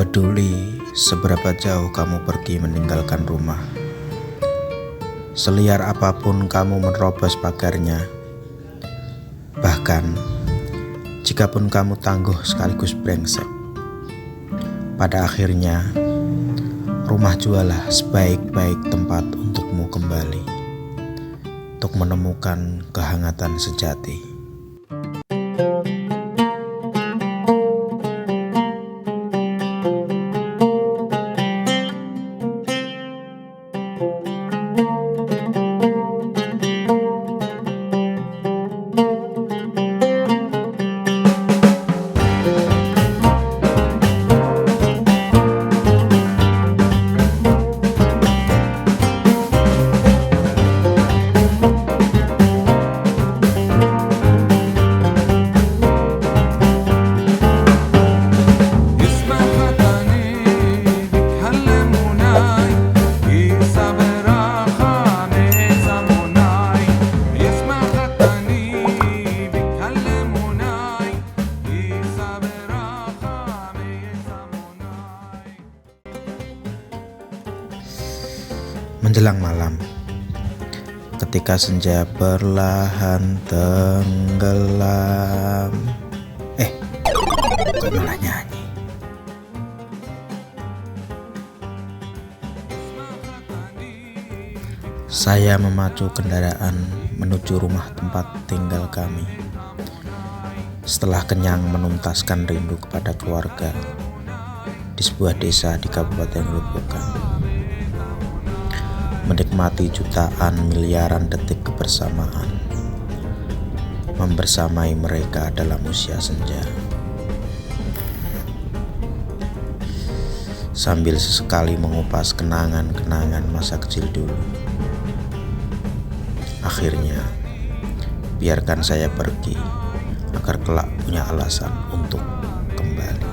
peduli seberapa jauh kamu pergi meninggalkan rumah. Seliar apapun kamu menerobos pagarnya. Bahkan, jikapun kamu tangguh sekaligus brengsek, pada akhirnya, rumah jualah sebaik-baik tempat untukmu kembali, untuk menemukan kehangatan sejati. Menjelang malam, ketika senja perlahan tenggelam. Kok malah nyanyi? Saya memacu kendaraan menuju rumah tempat tinggal kami. Setelah kenyang menuntaskan rindu kepada keluarga di sebuah desa di Kabupaten Grobogan, menikmati jutaan miliaran detik kebersamaan, membersamai mereka dalam usia senja, sambil sesekali mengupas kenangan-kenangan masa kecil dulu. Akhirnya, biarkan saya pergi agar kelak punya alasan untuk kembali.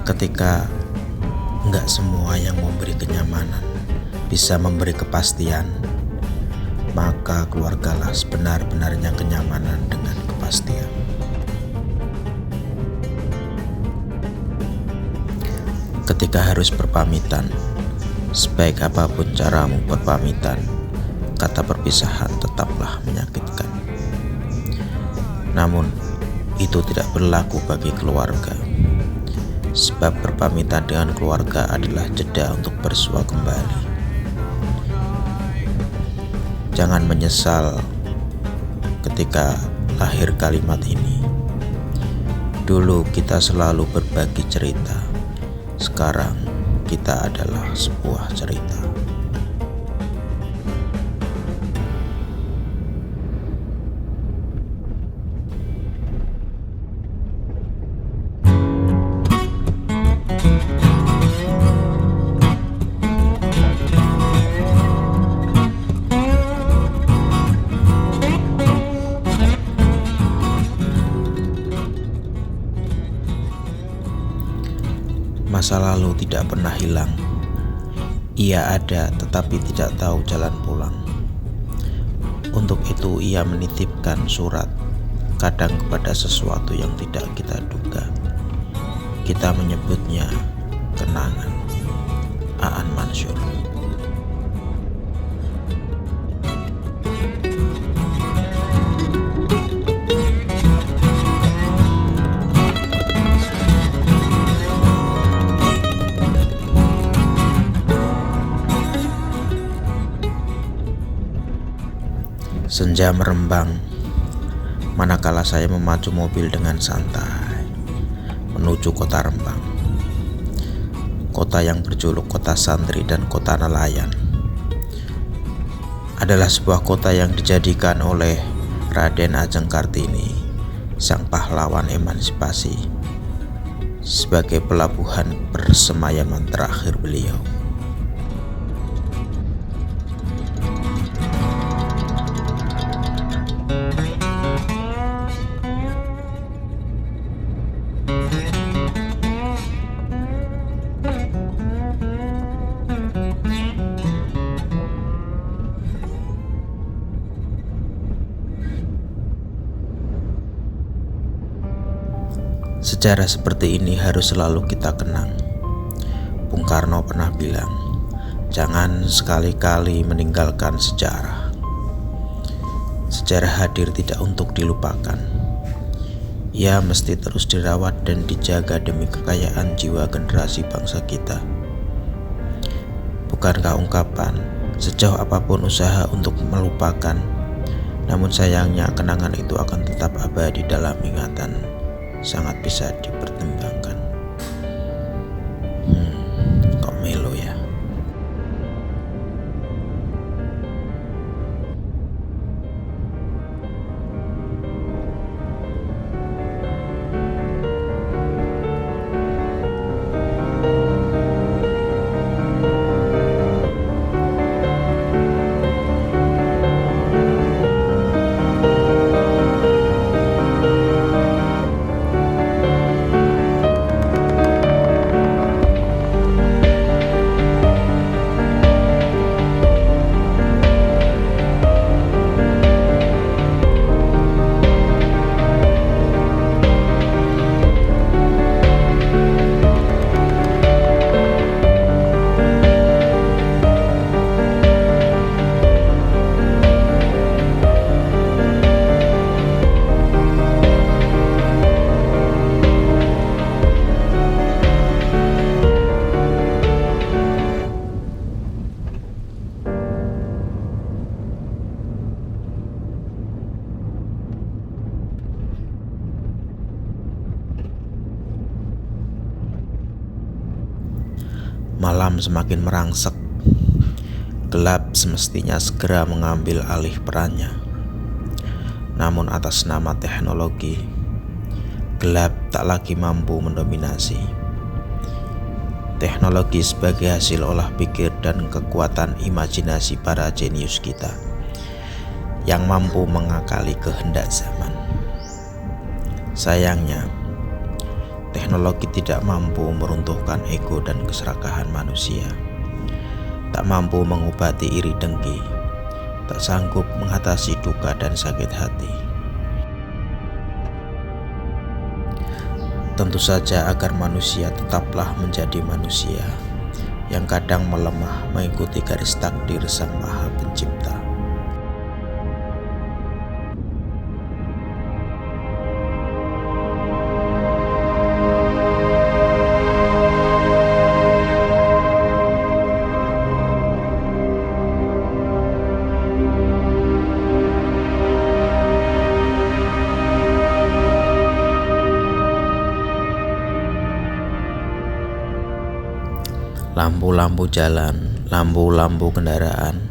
Ketika enggak semua yang memberi kenyamanan bisa memberi kepastian, maka keluargalah sebenar-benarnya kenyamanan dengan kepastian. Ketika harus berpamitan, sebaik apapun caramu berpamitan, kata perpisahan tetaplah menyakitkan. Namun, itu tidak berlaku bagi keluarga. Sebab berpamitan dengan keluarga adalah jeda untuk bersua kembali. Jangan menyesal ketika lahir kalimat ini. Dulu kita selalu berbagi cerita. Sekarang kita adalah sebuah cerita. Masa lalu tidak pernah hilang. Ia ada tetapi tidak tahu jalan pulang. Untuk itu ia menitipkan surat, kadang kepada sesuatu yang tidak kita duga. Kita menyebutnya kenangan. Aan Mansur. Senja merembang, manakala saya memacu mobil dengan santai menuju kota Rembang, kota yang berjuluk kota santri dan kota nelayan. Adalah sebuah kota yang dijadikan oleh Raden Ajeng Kartini, sang pahlawan emansipasi, sebagai pelabuhan persemayaman terakhir beliau. Sejarah seperti ini harus selalu kita kenang. Bung Karno pernah bilang, jangan sekali-kali meninggalkan sejarah. Sejarah hadir tidak untuk dilupakan. Ia mesti terus dirawat dan dijaga demi kekayaan jiwa generasi bangsa kita. Bukankah ungkapan, sejauh apapun usaha untuk melupakan, namun sayangnya kenangan itu akan tetap abadi dalam ingatan, sangat bisa dipertimbangkan. Kok melo ya? Malam semakin merangsek. Gelap semestinya segera mengambil alih perannya. Namun atas nama teknologi, gelap tak lagi mampu mendominasi. Teknologi sebagai hasil olah pikir dan kekuatan imajinasi para jenius kita yang mampu mengakali kehendak zaman. Sayangnya, teknologi tidak mampu meruntuhkan ego dan keserakahan manusia, tak mampu mengobati iri dengki, tak sanggup mengatasi duka dan sakit hati. Tentu saja agar manusia tetaplah menjadi manusia yang kadang melemah mengikuti garis takdir Sang Maha Pencipta. Lampu-lampu jalan, lampu-lampu kendaraan,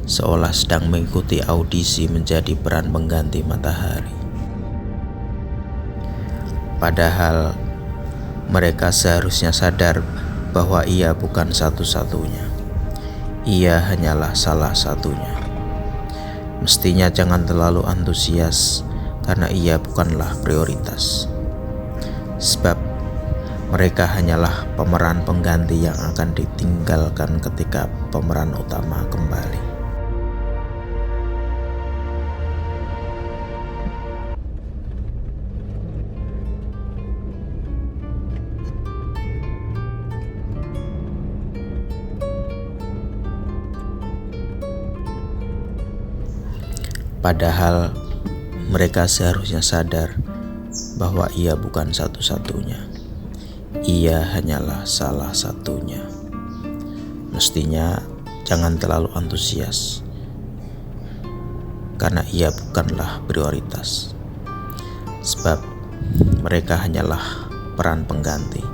seolah sedang mengikuti audisi menjadi peran pengganti matahari. Padahal mereka seharusnya sadar bahwa ia bukan satu-satunya. Ia hanyalah salah satunya. Mestinya jangan terlalu antusias karena ia bukanlah prioritas. Sebab mereka hanyalah pemeran pengganti yang akan ditinggalkan ketika pemeran utama kembali. Padahal mereka seharusnya sadar bahwa ia bukan satu-satunya. Ia hanyalah salah satunya. Mestinya jangan terlalu antusias karena ia bukanlah prioritas. Sebab mereka hanyalah peran pengganti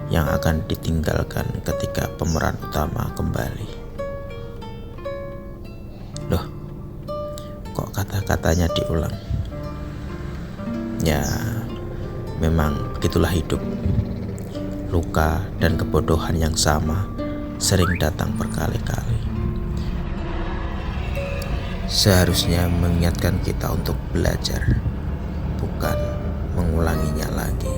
yang akan ditinggalkan ketika pemeran utama kembali. Loh, kok kata-katanya diulang? Ya, memang begitulah hidup. Luka dan kebodohan yang sama sering datang berkali-kali. Seharusnya mengingatkan kita untuk belajar, bukan mengulanginya lagi.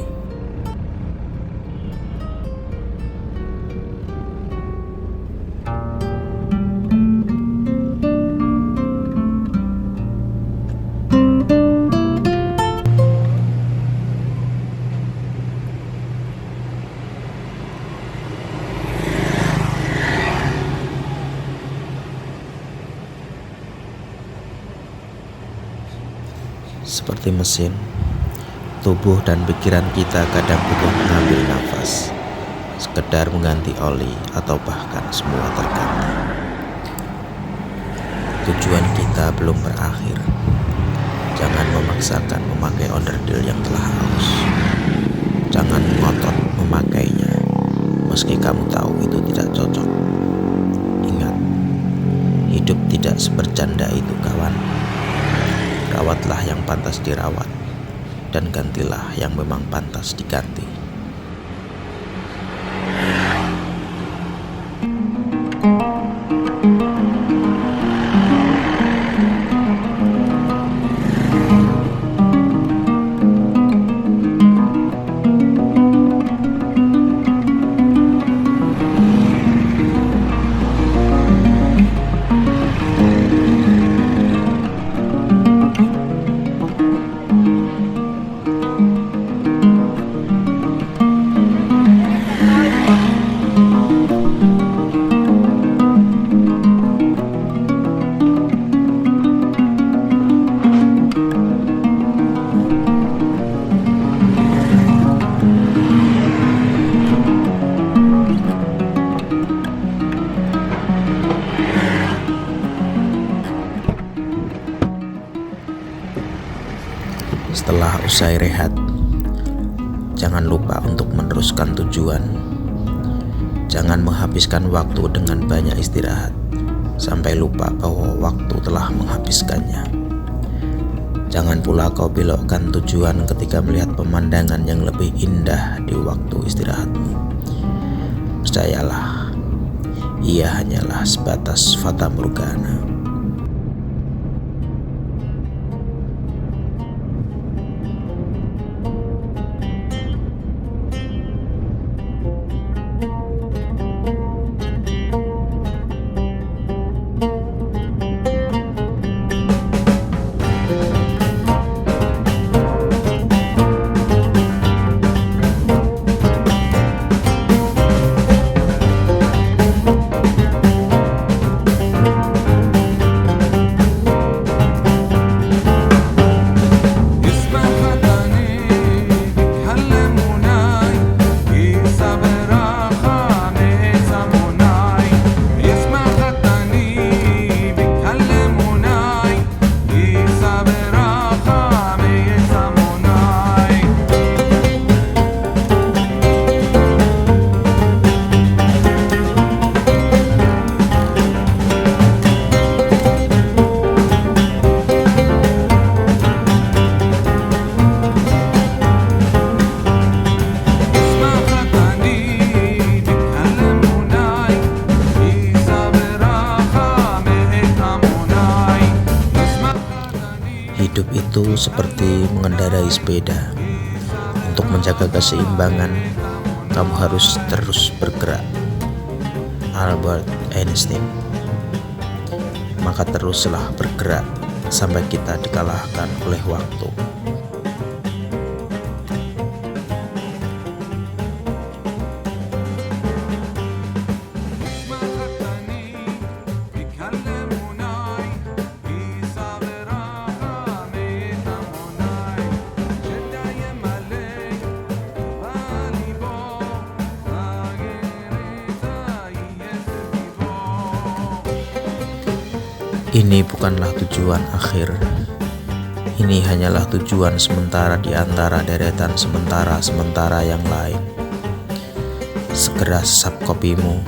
seperti mesin, tubuh dan pikiran kita kadang butuh mengambil nafas, sekedar mengganti oli atau bahkan semua terganti. Tujuan kita belum berakhir. Jangan memaksakan memakai onderdil yang telah haus. Jangan ngotot memakainya, meski kamu tahu itu tidak cocok. Ingat, hidup tidak sebercanda itu, kawan. Rawatlah yang pantas dirawat, dan gantilah yang memang pantas diganti. Setelah usai rehat, jangan lupa untuk meneruskan tujuan. Jangan menghabiskan waktu dengan banyak istirahat sampai lupa bahwa waktu telah menghabiskannya. Jangan pula kau belokkan tujuan ketika melihat pemandangan yang lebih indah di waktu istirahatmu. Percayalah, ia hanyalah sebatas fata morgana. Hidup itu seperti mengendarai sepeda. Untuk menjaga keseimbangan, kamu harus terus bergerak. Albert Einstein. Maka teruslah bergerak sampai kita dikalahkan oleh waktu. Ini bukanlah tujuan akhir. Ini hanyalah tujuan sementara di antara deretan sementara yang lain. Segera sesap kopimu.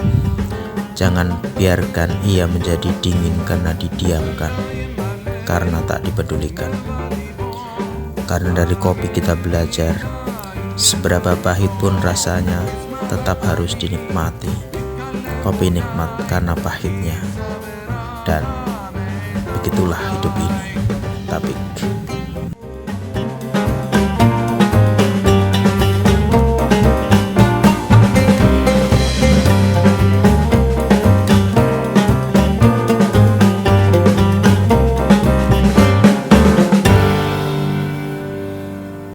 Jangan biarkan ia menjadi dingin karena didiamkan, karena tak dipedulikan. Karena dari kopi kita belajar, seberapa pahit pun rasanya tetap harus dinikmati. Kopi nikmat karena pahitnya. Dan begitulah hidup ini, Tapik.